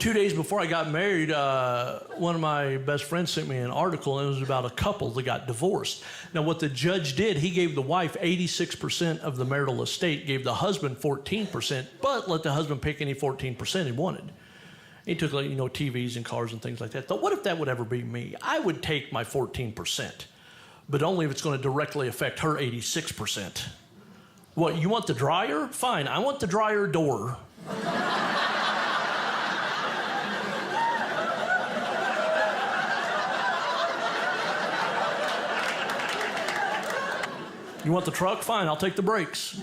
2 days before I got married, one of my best friends sent me an article, and it was about a couple that got divorced. Now, what the judge did, he gave the wife 86% of the marital estate, gave the husband 14%, but let the husband pick any 14% he wanted. He took, TVs and cars and things like that. Thought, what if that would ever be me? I would take my 14%, but only if it's going to directly affect her 86%. What, you want the dryer? Fine, I want the dryer door. You want the truck? Fine, I'll take the brakes.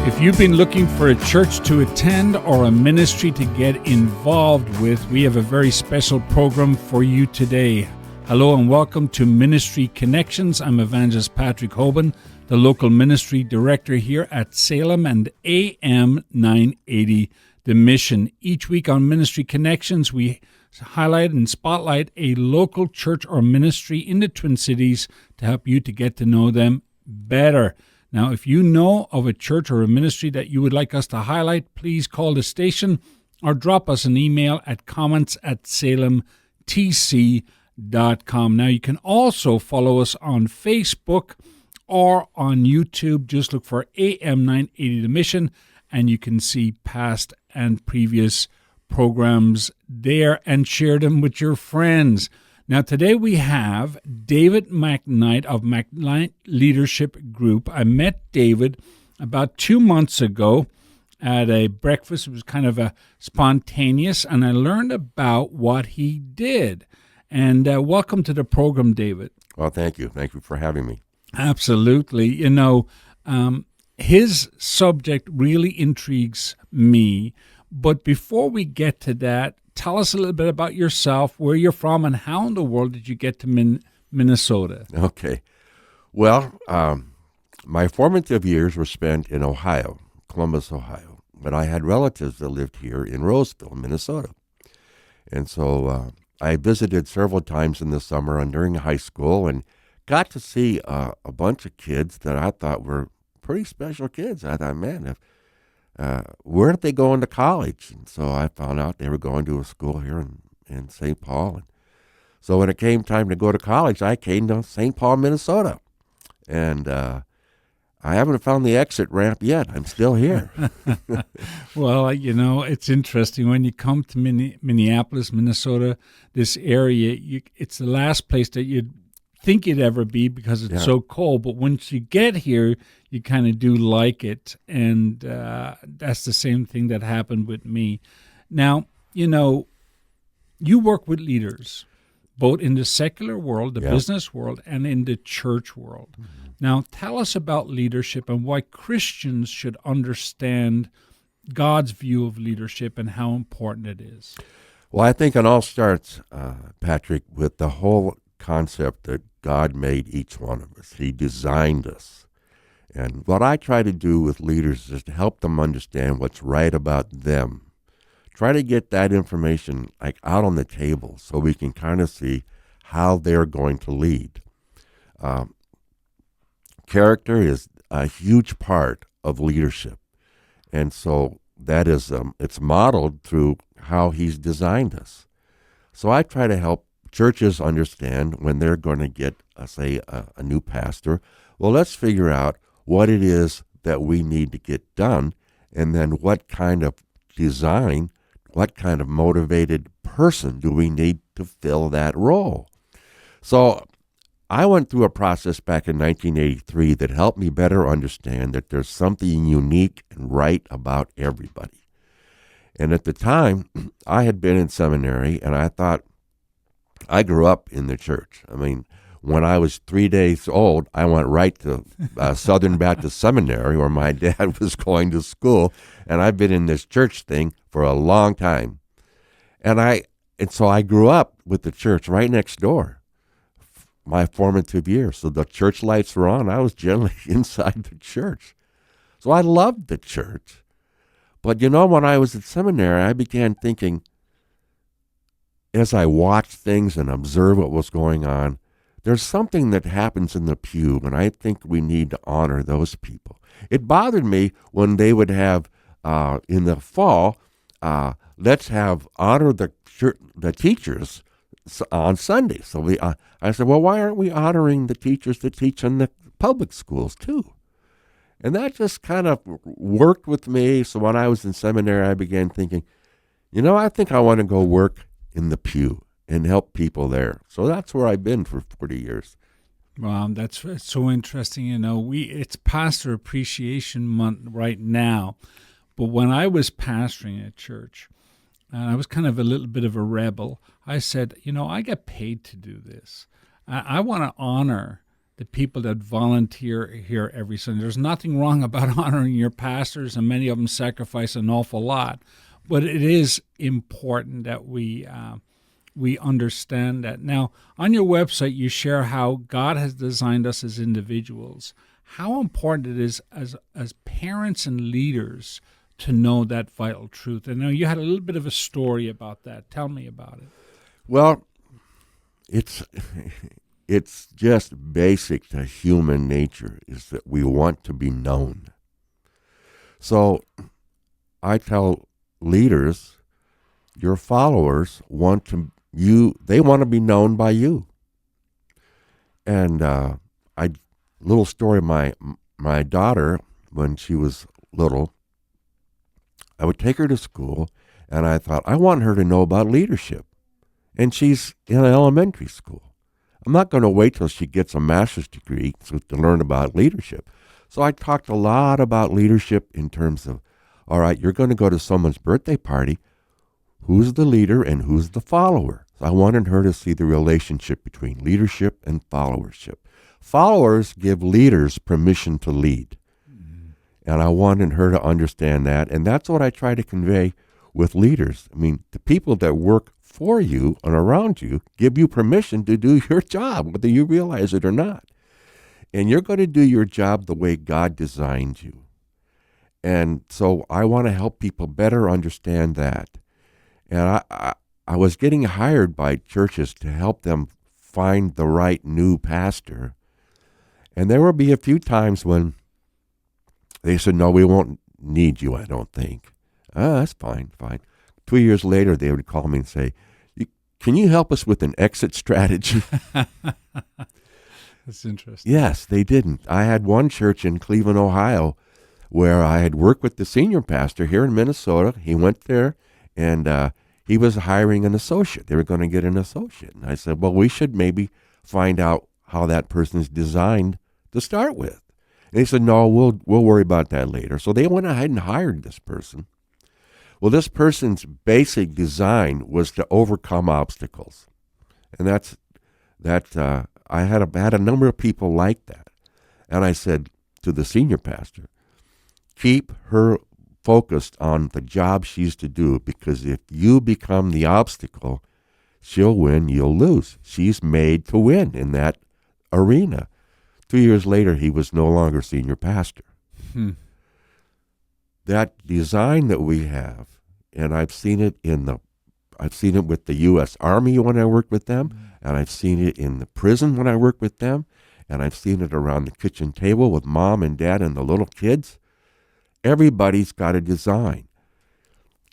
If you've been looking for a church to attend or a ministry to get involved with, we have a very special program for you today. Hello and welcome to Ministry Connections. I'm Evangelist Patrick Hoban, the local ministry director here at Salem and AM 980, The Mission. Each week on Ministry Connections, we highlight and spotlight a local church or ministry in the Twin Cities to help you to get to know them better. Now, if you know of a church or a ministry that you would like us to highlight, please call the station or drop us an email at comments@salemtc.com. Now, you can also follow us on Facebook or on YouTube. Just look for AM 980 The Mission, and you can see past and previous programs there and share them with your friends. Now, today we have David McKnight of McKnight Leadership Group. I met David about 2 months ago at a breakfast. It was kind of a spontaneous, and I learned about what he did. And welcome to the program, David. Well, thank you. Thank you for having me. Absolutely. His subject really intrigues me. But before we get to that, tell us a little bit about yourself, where you're from, and how in the world did you get to Minnesota? Okay. Well, my formative years were spent in Ohio, Columbus, Ohio. But I had relatives that lived here in Roseville, Minnesota. And so I visited several times in the summer and during high school and got to see a bunch of kids that I thought were pretty special kids. I thought, man, where did they go into college? And so I found out they were going to a school here in St. Paul. And so when it came time to go to college, I came to St. Paul, Minnesota. And I haven't found the exit ramp yet. I'm still here. Well, it's interesting. When you come to Minneapolis, Minnesota, this area, it's the last place that you'd think you'd ever be because it's so cold. But once you get here, you kind of do like it. And that's the same thing that happened with me. Now, you work with leaders, both in the secular world, the business world, and in the church world. Mm-hmm. Now, tell us about leadership and why Christians should understand God's view of leadership and how important it is. Well, I think it all starts, Patrick, with the whole concept that God made each one of us. He designed us. And what I try to do with leaders is to help them understand what's right about them. Try to get that information out on the table so we can kind of see how they're going to lead. Character is a huge part of leadership. And so that is, it's modeled through how he's designed us. So I try to help churches understand when they're going to get, a new pastor, well, let's figure out what it is that we need to get done, and then what kind of design, what kind of motivated person do we need to fill that role. So I went through a process back in 1983 that helped me better understand that there's something unique and right about everybody. And at the time, I had been in seminary, and I thought, I grew up in the church. I mean, when I was 3 days old, I went right to Southern Baptist Seminary, where my dad was going to school, and I've been in this church thing for a long time. And so I grew up with the church right next door, my formative years. So the church lights were on. I was generally inside the church. So I loved the church. But when I was at seminary, I began thinking, as I watched things and observed what was going on, there's something that happens in the pew, and I think we need to honor those people. It bothered me when they would have, in the fall, let's have honor the teachers on Sunday. So I said, well, why aren't we honoring the teachers that teach in the public schools too? And that just kind of worked with me. So when I was in seminary, I began thinking, I think I want to go work in the pew and help people there. So that's where I've been for 40 years. Wow, that's so interesting. It's Pastor Appreciation Month right now. But when I was pastoring a church, and I was kind of a little bit of a rebel, I said, I get paid to do this. I want to honor the people that volunteer here every Sunday. There's nothing wrong about honoring your pastors, and many of them sacrifice an awful lot. But it is important that we understand that. Now, on your website, you share how God has designed us as individuals. How important it is as parents and leaders to know that vital truth. I know you had a little bit of a story about that. Tell me about it. Well, it's just basic to human nature is that we want to be known. So I tell leaders, your followers want to be known by you. And little story, my daughter, when she was little, I would take her to school, and I thought, I want her to know about leadership. And she's in elementary school. I'm not going to wait till she gets a master's degree to learn about leadership. So I talked a lot about leadership in terms of, all right, you're going to go to someone's birthday party. Who's the leader and who's the follower? So I wanted her to see the relationship between leadership and followership. Followers give leaders permission to lead. And I wanted her to understand that. And that's what I try to convey with leaders. I mean, the people that work for you and around you give you permission to do your job, whether you realize it or not. And you're going to do your job the way God designed you. And so I want to help people better understand that. And I was getting hired by churches to help them find the right new pastor. And there will be a few times when they said, no, we won't need you, I don't think. That's fine. 2 years later, they would call me and say, can you help us with an exit strategy? That's interesting. Yes, they didn't. I had one church in Cleveland, Ohio, where I had worked with the senior pastor here in Minnesota. He went there, and he was hiring an associate. They were going to get an associate. And I said, well, we should maybe find out how that person is designed to start with. And he said, no, we'll worry about that later. So they went ahead and hired this person. Well, this person's basic design was to overcome obstacles. And I had a number of people like that. And I said to the senior pastor, keep her focused on the job she's to do, because if you become the obstacle, she'll win, you'll lose. She's made to win in that arena. 2 years later, he was no longer senior pastor. That design that we have, and I've seen it with the U.S. Army when I worked with them, and I've seen it in the prison when I worked with them, and I've seen it around the kitchen table with mom and dad and the little kids. Everybody's got a design.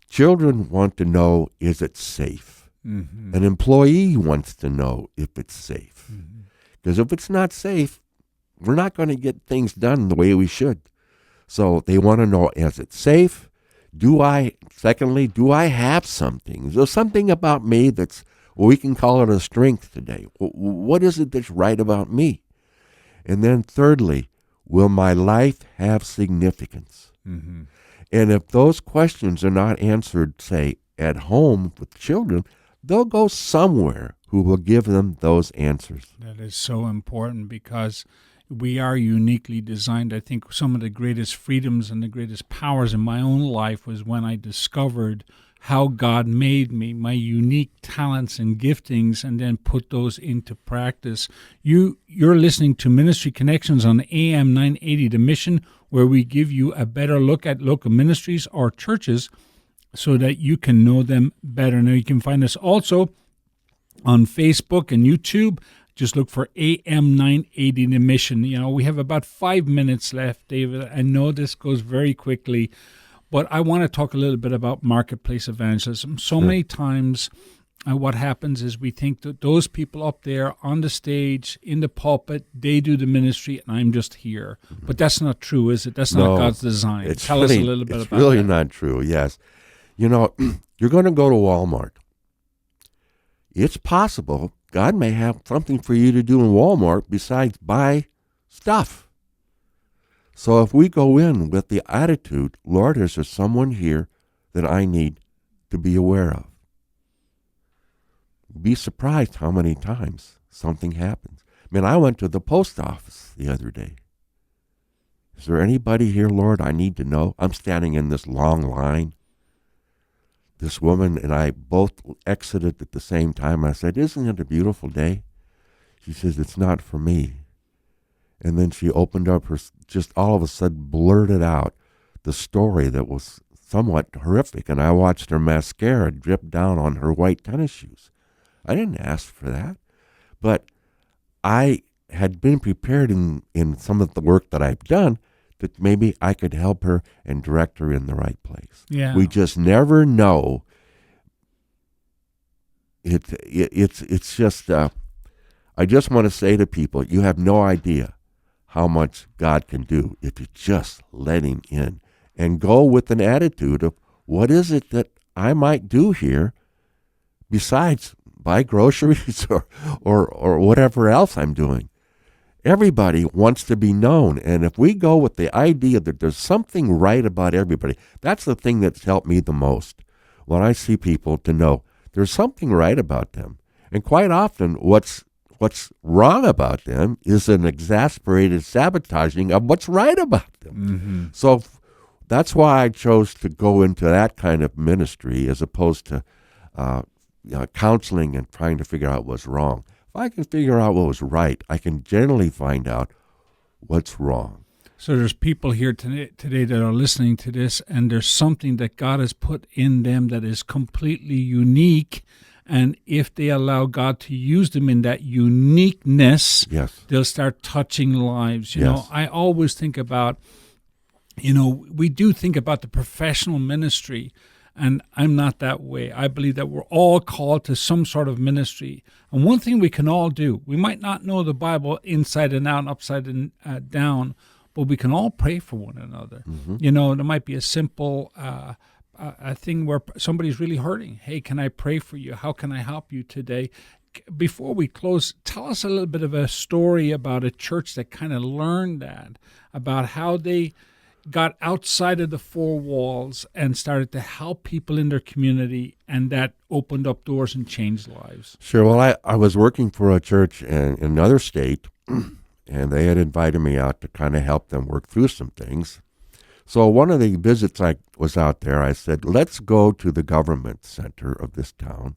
Children want to know, is it safe? Mm-hmm. An employee wants to know if it's safe. Because if it's not safe, we're not going to get things done the way we should. So they want to know, is it safe? Do I have something? Is there something about me that's, we can call it a strength today? What is it that's right about me? And then thirdly, will my life have significance? Mm-hmm. And if those questions are not answered, say, at home with children, they'll go somewhere who will give them those answers. That is so important, because we are uniquely designed. I think some of the greatest freedoms and the greatest powers in my own life was when I discovered how God made me, my unique talents and giftings, and then put those into practice. You're listening to Ministry Connections on AM 980 The Mission, where we give you a better look at local ministries or churches so that you can know them better. Now, you can find us also on Facebook and YouTube. Just look for AM 980 The Mission. You know, we have about 5 minutes left, David. I know this goes very quickly, but I want to talk a little bit about marketplace evangelism. So many times what happens is we think that those people up there on the stage, in the pulpit, they do the ministry and I'm just here. But that's not true, is it? That's not God's design. Tell us a little bit about that. It's really not true, yes. You know, you're going to go to Walmart. It's possible God may have something for you to do in Walmart besides buy stuff. So if we go in with the attitude, Lord, is there someone here that I need to be aware of? Be surprised how many times something happens. I mean, I went to the post office the other day. Is there anybody here, Lord, I need to know? I'm standing in this long line. This woman and I both exited at the same time. I said, isn't it a beautiful day? She says, it's not for me. And then she opened up her, just all of a sudden blurted out the story that was somewhat horrific. And I watched her mascara drip down on her white tennis shoes. I didn't ask for that. But I had been prepared in some of the work that I've done that maybe I could help her and direct her in the right place. Yeah. We just never know. It's just, I just want to say to people, you have no idea how much God can do if you just let him in and go with an attitude of, what is it that I might do here besides buy groceries or whatever else I'm doing? Everybody wants to be known, and if we go with the idea that there's something right about everybody, that's the thing that's helped me the most. When I see people, to know there's something right about them, and quite often what's wrong about them is an exasperated sabotaging of what's right about them. Mm-hmm. So that's why I chose to go into that kind of ministry as opposed to counseling and trying to figure out what's wrong. If I can figure out what was right, I can generally find out what's wrong. So there's people here today that are listening to this, and there's something that God has put in them that is completely unique. And if they allow God to use them in that uniqueness, yes, they'll start touching lives. You Yes. know, I always think about, we do think about the professional ministry, and I'm not that way. I believe that we're all called to some sort of ministry. And one thing we can all do, we might not know the Bible inside and out and upside and down, but we can all pray for one another. Mm-hmm. There might be a simple a thing where somebody's really hurting. Hey, can I pray for you? How can I help you today? Before we close, tell us a little bit of a story about a church that kind of learned that, about how they got outside of the four walls and started to help people in their community, and that opened up doors and changed lives. Sure. Well, I was working for a church in another state, and they had invited me out to kind of help them work through some things. So one of the visits I was out there, I said, let's go to the government center of this town,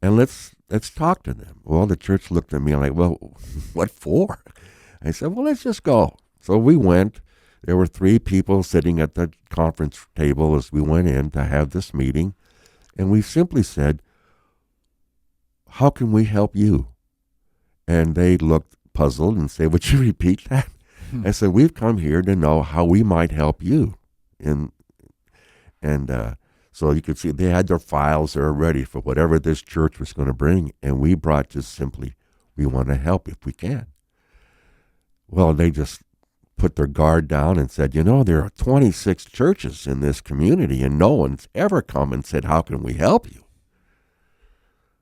and let's talk to them. Well, the church looked at me like, well, what for? I said, well, let's just go. So we went. There were 3 people sitting at the conference table as we went in to have this meeting, and we simply said, how can we help you? And they looked puzzled and said, would you repeat that? I said, we've come here to know how we might help you. And so you could see they had their files there ready for whatever this church was going to bring, and we brought just simply, we want to help if we can. Well, they just put their guard down and said, there are 26 churches in this community, and no one's ever come and said, how can we help you?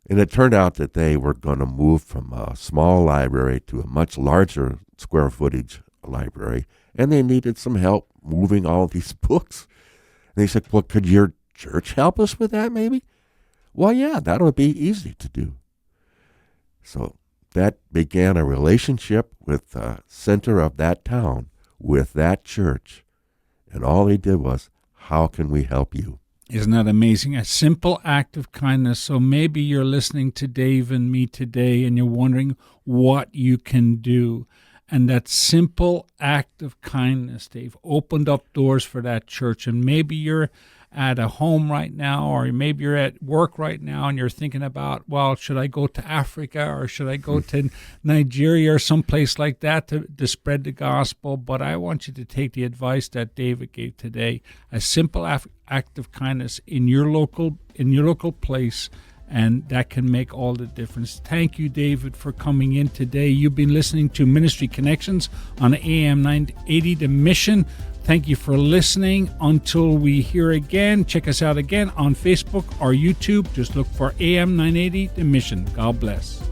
And it turned out that they were going to move from a small library to a much larger square footage library, and they needed some help moving all these books. And they said, well, could your church help us with that maybe? Well, yeah, that would be easy to do. So that began a relationship with the center of that town, with that church. And all they did was, how can we help you? Isn't that amazing? A simple act of kindness. So maybe you're listening to Dave and me today, and you're wondering what you can do. And that simple act of kindness, Dave, opened up doors for that church. And maybe you're at a home right now, or maybe you're at work right now and you're thinking about, well, should I go to Africa or should I go to Nigeria or someplace like that to spread the gospel? But I want you to take the advice that David gave today, a simple act of kindness in your local place, and that can make all the difference. Thank you, David, for coming in today. You've been listening to Ministry Connections on AM 980 The Mission. Thank you for listening. Until we hear again, check us out again on Facebook or YouTube. Just look for AM 980 The Mission. God bless.